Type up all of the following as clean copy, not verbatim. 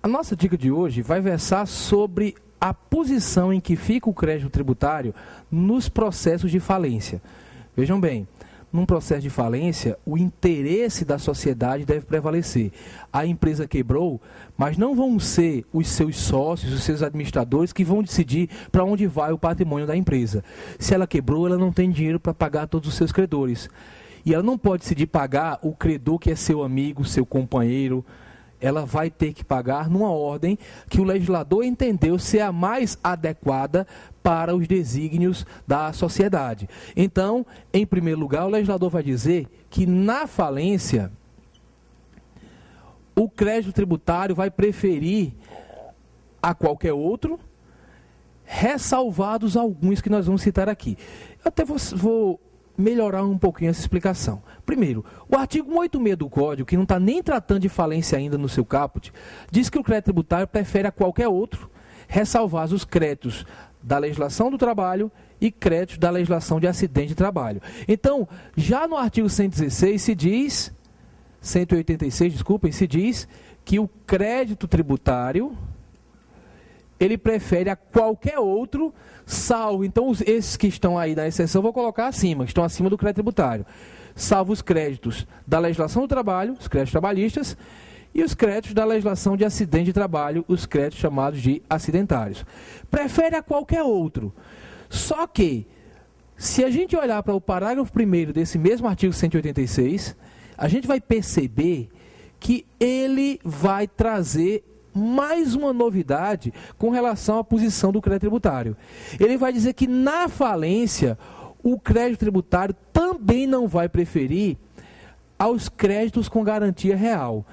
nossa dica de hoje vai versar sobre a posição em que fica o crédito tributário nos processos de falência. Vejam bem, num processo de falência, o interesse da sociedade deve prevalecer. A empresa quebrou, mas não vão ser os seus sócios, os seus administradores que vão decidir para onde vai o patrimônio da empresa. Se ela quebrou, ela não tem dinheiro para pagar todos os seus credores. E ela não pode decidir pagar o credor que é seu amigo, seu companheiro. Ela vai ter que pagar numa ordem que o legislador entendeu ser a mais adequada para os desígnios da sociedade. Então, em primeiro lugar, o legislador vai dizer que na falência, o crédito tributário vai preferir a qualquer outro, ressalvados alguns que nós vamos citar aqui. Eu até vou melhorar um pouquinho essa explicação. Primeiro, o artigo 186 do Código, que não está nem tratando de falência ainda no seu caput, diz que o crédito tributário prefere a qualquer outro, ressalvados os créditos da legislação do trabalho e créditos da legislação de acidente de trabalho. Então, já no artigo 116 se diz, 186, desculpem, se diz que o crédito tributário ele prefere a qualquer outro, salvo, então esses que estão aí na exceção, vou colocar acima, que estão acima do crédito tributário, salvo os créditos da legislação do trabalho, os créditos trabalhistas, e os créditos da legislação de acidente de trabalho, os créditos chamados de acidentários. Prefere a qualquer outro. Só que, se a gente olhar para o parágrafo 1º desse mesmo artigo 186, a gente vai perceber que ele vai trazer mais uma novidade com relação à posição do crédito tributário. Ele vai dizer que na falência, o crédito tributário também não vai preferir aos créditos com garantia real.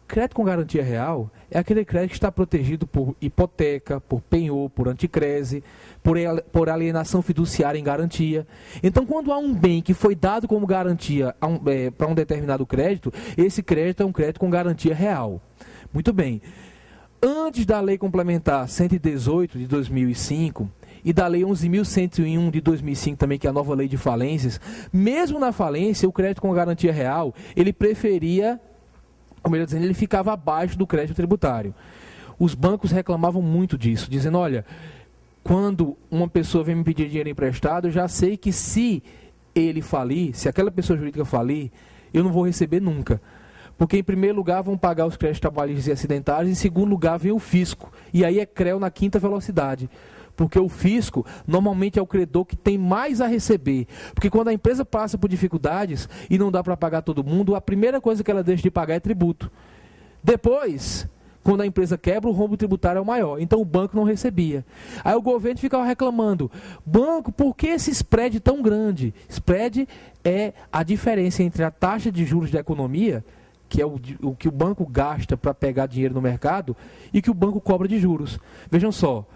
Crédito com garantia real é aquele crédito que está protegido por hipoteca, por penhor, por anticrese, por alienação fiduciária em garantia. Então, quando há um bem que foi dado como garantia para um determinado crédito, esse crédito é um crédito com garantia real. Muito bem. Antes da Lei Complementar 118 de 2005 e da Lei 11.101 de 2005 também, que é a nova lei de falências, mesmo na falência, o crédito com garantia real, ele preferia, ou melhor dizendo, ele ficava abaixo do crédito tributário. Os bancos reclamavam muito disso, dizendo, olha, quando uma pessoa vem me pedir dinheiro emprestado, eu já sei que se ele falir, se aquela pessoa jurídica falir, eu não vou receber nunca. Porque, em primeiro lugar, vão pagar os créditos trabalhistas e acidentários, em segundo lugar, vem o fisco. E aí é CREO na quinta velocidade. Porque o fisco, normalmente, é o credor que tem mais a receber. Porque quando a empresa passa por dificuldades e não dá para pagar todo mundo, a primeira coisa que ela deixa de pagar é tributo. Depois, quando a empresa quebra, o rombo tributário é o maior. Então, o banco não recebia. Aí o governo ficava reclamando, banco, por que esse spread tão grande? Spread é a diferença entre a taxa de juros da economia, que é o que o banco gasta para pegar dinheiro no mercado, e que o banco cobra de juros. Vejam só,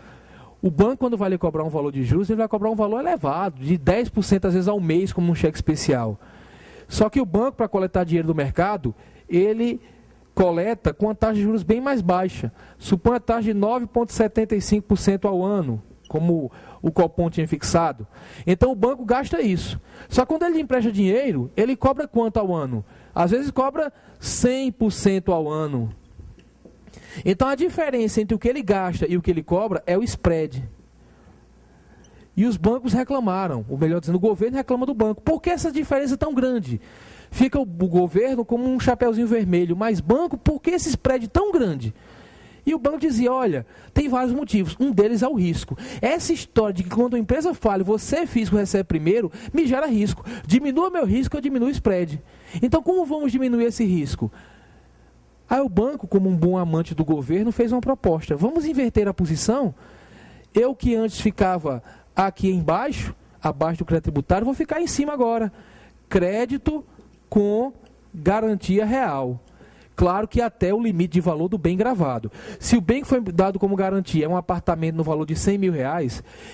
o banco, quando vai lhe cobrar um valor de juros, ele vai cobrar um valor elevado, de 10% às vezes ao mês, como um cheque especial. Só que o banco, para coletar dinheiro do mercado, ele coleta com a taxa de juros bem mais baixa. Supõe a taxa de 9,75% ao ano, como o Copom tinha fixado. Então o banco gasta isso. Só que quando ele empresta dinheiro, ele cobra quanto ao ano? Às vezes cobra 100% ao ano. Então a diferença entre o que ele gasta e o que ele cobra é o spread. E os bancos reclamaram, ou melhor dizendo, o governo reclama do banco. Por que essa diferença é tão grande? Fica o governo como um chapeuzinho vermelho, mas banco, por que esse spread tão grande? E o banco dizia, olha, tem vários motivos, um deles é o risco. Essa história de que quando a empresa falha, você, fisco, recebe primeiro, me gera risco. Diminua meu risco, eu diminuo o spread. Então, como vamos diminuir esse risco? Aí o banco, como um bom amante do governo, fez uma proposta. Vamos inverter a posição? Eu que antes ficava aqui embaixo, abaixo do crédito tributário, vou ficar em cima agora. Crédito com garantia real. Claro que até o limite de valor do bem gravado. Se o bem que foi dado como garantia é um apartamento no valor de R$100 mil,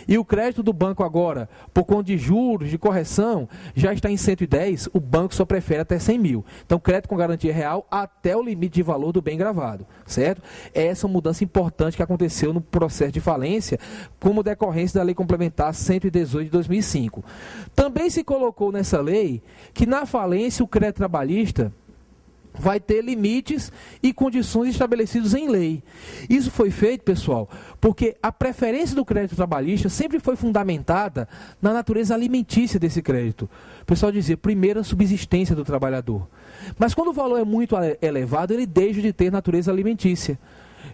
e o crédito do banco agora, por conta de juros, de correção, já está em 110, o banco só prefere até 100 mil. Então, crédito com garantia real até o limite de valor do bem gravado, certo? Essa é uma mudança importante que aconteceu no processo de falência, como decorrência da Lei Complementar 118 de 2005. Também se colocou nessa lei que na falência o crédito trabalhista vai ter limites e condições estabelecidos em lei. Isso foi feito, pessoal, porque a preferência do crédito trabalhista sempre foi fundamentada na natureza alimentícia desse crédito. O pessoal dizia, primeiro a subsistência do trabalhador. Mas quando o valor é muito elevado, ele deixa de ter natureza alimentícia.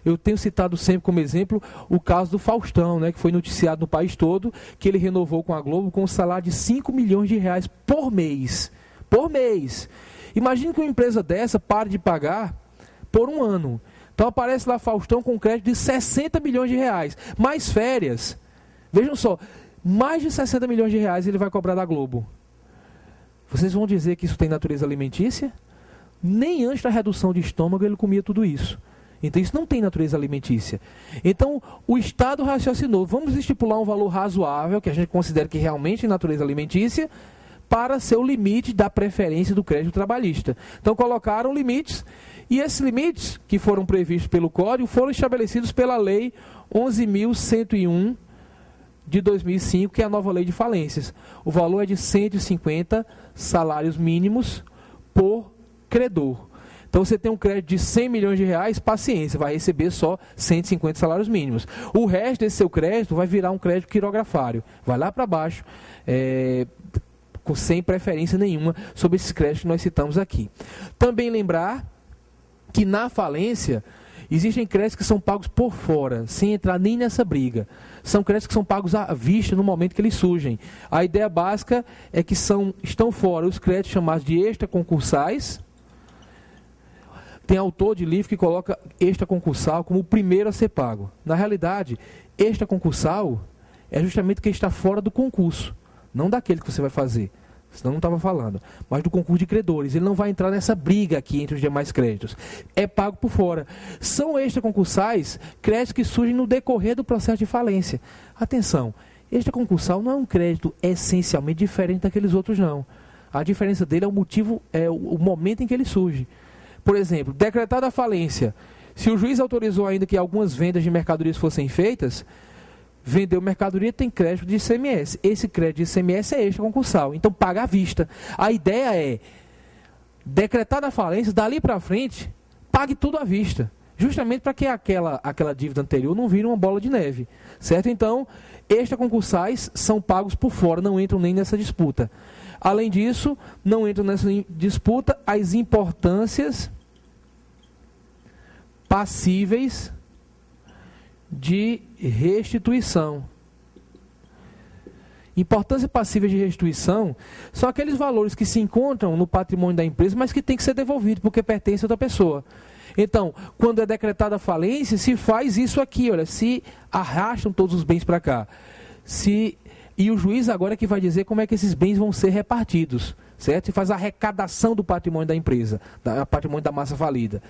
Eu tenho citado sempre como exemplo o caso do Faustão, né, que foi noticiado no país todo, que ele renovou com a Globo com um salário de 5 milhões de reais por mês. Por mês! Imagine que uma empresa dessa pare de pagar por um ano. Então aparece lá Faustão com crédito de 60 milhões de reais. Mais férias. Vejam só, mais de 60 milhões de reais ele vai cobrar da Globo. Vocês vão dizer que isso tem natureza alimentícia? Nem antes da redução de estômago ele comia tudo isso. Então isso não tem natureza alimentícia. Então o Estado raciocinou, vamos estipular um valor razoável, que a gente considera que realmente tem natureza alimentícia, para ser o limite da preferência do crédito trabalhista. Então colocaram limites, e esses limites que foram previstos pelo Código foram estabelecidos pela Lei 11.101 de 2005, que é a nova lei de falências. O valor é de 150 salários mínimos por credor. Então você tem um crédito de 100 milhões de reais, paciência, vai receber só 150 salários mínimos. O resto desse seu crédito vai virar um crédito quirografário. Vai lá para baixo, sem preferência nenhuma sobre esses créditos que nós citamos aqui. Também lembrar que na falência existem créditos que são pagos por fora, sem entrar nem nessa briga. São créditos que são pagos à vista no momento que eles surgem. A ideia básica é que estão fora os créditos chamados de extraconcursais. Tem autor de livro que coloca extraconcursal como o primeiro a ser pago. Na realidade, extraconcursal é justamente o que está fora do concurso. Não daquele que você vai fazer, senão não estava falando, mas do concurso de credores. Ele não vai entrar nessa briga aqui entre os demais créditos. É pago por fora. São extraconcursais créditos que surgem no decorrer do processo de falência. Atenção, extraconcursal não é um crédito essencialmente diferente daqueles outros, não. A diferença dele é o motivo, é o momento em que ele surge. Por exemplo, decretada a falência, se o juiz autorizou ainda que algumas vendas de mercadorias fossem feitas, vendeu mercadoria, tem crédito de ICMS. Esse crédito de ICMS é extraconcursal, então paga à vista. A ideia é, decretada a falência, dali para frente, pague tudo à vista. Justamente para que aquela dívida anterior não vire uma bola de neve. Certo? Então, extraconcursais são pagos por fora, não entram nem nessa disputa. Além disso, não entram nessa disputa as importâncias passíveis de restituição. Importância passível de restituição são aqueles valores que se encontram no patrimônio da empresa, mas que tem que ser devolvido porque pertence a outra pessoa. Então, quando é decretada a falência, se faz isso aqui, olha, se arrastam todos os bens para cá. E o juiz agora é que vai dizer como é que esses bens vão ser repartidos, certo? E faz a arrecadação do patrimônio da empresa, do patrimônio da massa falida.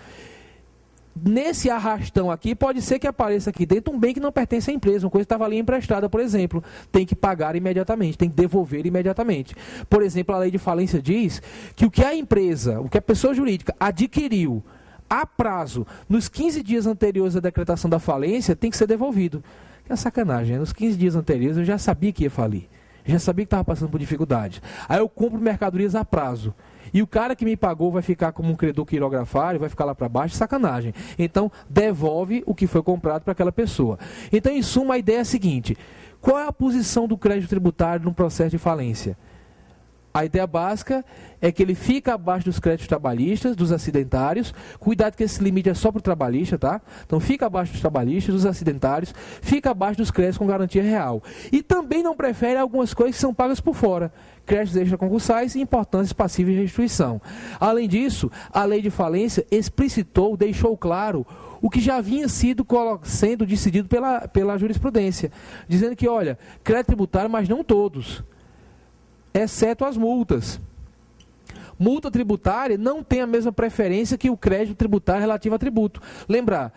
Nesse arrastão aqui, pode ser que apareça aqui dentro um bem que não pertence à empresa, uma coisa que estava ali emprestada, por exemplo. Tem que pagar imediatamente, tem que devolver imediatamente. Por exemplo, a lei de falência diz que o que a empresa, o que a pessoa jurídica adquiriu a prazo, nos 15 dias anteriores à decretação da falência, tem que ser devolvido. Que é sacanagem, né? Nos 15 dias anteriores eu já sabia que ia falir. Já sabia que estava passando por dificuldade. Aí eu compro mercadorias a prazo. E o cara que me pagou vai ficar como um credor quirografário, vai ficar lá para baixo, sacanagem. Então, devolve o que foi comprado para aquela pessoa. Então, em suma, a ideia é a seguinte: qual é a posição do crédito tributário no processo de falência? A ideia básica é que ele fica abaixo dos créditos trabalhistas, dos acidentários. Cuidado que esse limite é só para o trabalhista, tá? Então fica abaixo dos trabalhistas, dos acidentários, fica abaixo dos créditos com garantia real. E também não prefere algumas coisas que são pagas por fora. Créditos extraconcursais e importâncias passíveis de restituição. Além disso, a lei de falência explicitou, deixou claro o que já vinha sendo decidido pela jurisprudência. Dizendo que, olha, crédito tributário, mas não todos, exceto as multas. Multa tributária não tem a mesma preferência que o crédito tributário relativo a tributo. Lembrar,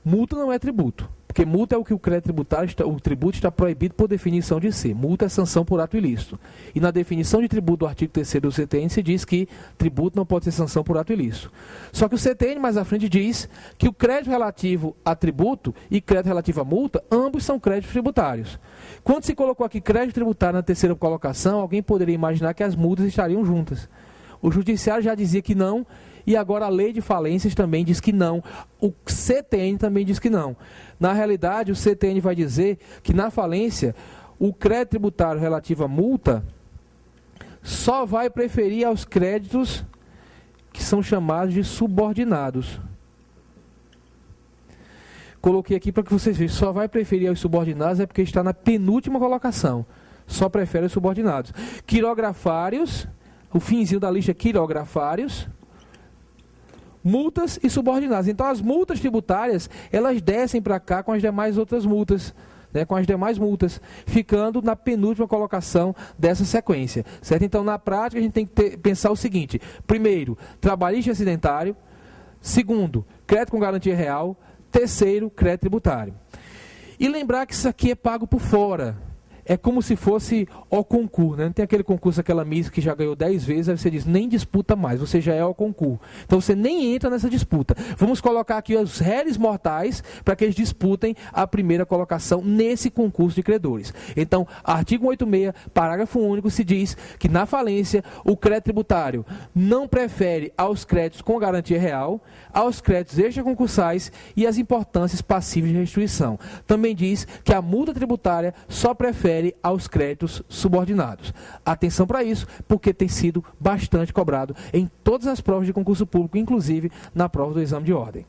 multa não é tributo, porque multa é o que o crédito tributário, o tributo está proibido por definição de ser. Multa é sanção por ato ilícito. E na definição de tributo do artigo 3º do CTN se diz que tributo não pode ser sanção por ato ilícito. Só que o CTN mais à frente diz que o crédito relativo a tributo e crédito relativo a multa, ambos são créditos tributários. Quando se colocou aqui crédito tributário na terceira colocação, alguém poderia imaginar que as multas estariam juntas. O judiciário já dizia que não, e agora a lei de falências também diz que não. O CTN também diz que não. Na realidade, o CTN vai dizer que na falência, o crédito tributário relativo à multa só vai preferir aos créditos que são chamados de subordinados. Coloquei aqui para que vocês vejam, só vai preferir aos subordinados é porque está na penúltima colocação. Só prefere os subordinados. Quirografários, o finzinho da lista é quirografários, multas e subordinados. Então as multas tributárias, elas descem para cá com as demais outras multas, né, com as demais multas, ficando na penúltima colocação dessa sequência, certo? Então, na prática, a gente tem que pensar o seguinte: primeiro, trabalhista acidentário; segundo, crédito com garantia real; terceiro, crédito tributário. E lembrar que isso aqui é pago por fora. É como se fosse o concurso, né? Tem aquele concurso, aquela Miss que já ganhou 10 vezes, aí você diz, nem disputa mais, você já é o concurso. Então você nem entra nessa disputa. Vamos colocar aqui os réis mortais para que eles disputem a primeira colocação nesse concurso de credores. Então, artigo 186, parágrafo único, se diz que na falência o crédito tributário não prefere aos créditos com garantia real, aos créditos extraconcursais e às importâncias passíveis de restituição. Também diz que a multa tributária só prefere aos créditos subordinados. Atenção para isso, porque tem sido bastante cobrado em todas as provas de concurso público, inclusive na prova do exame de ordem.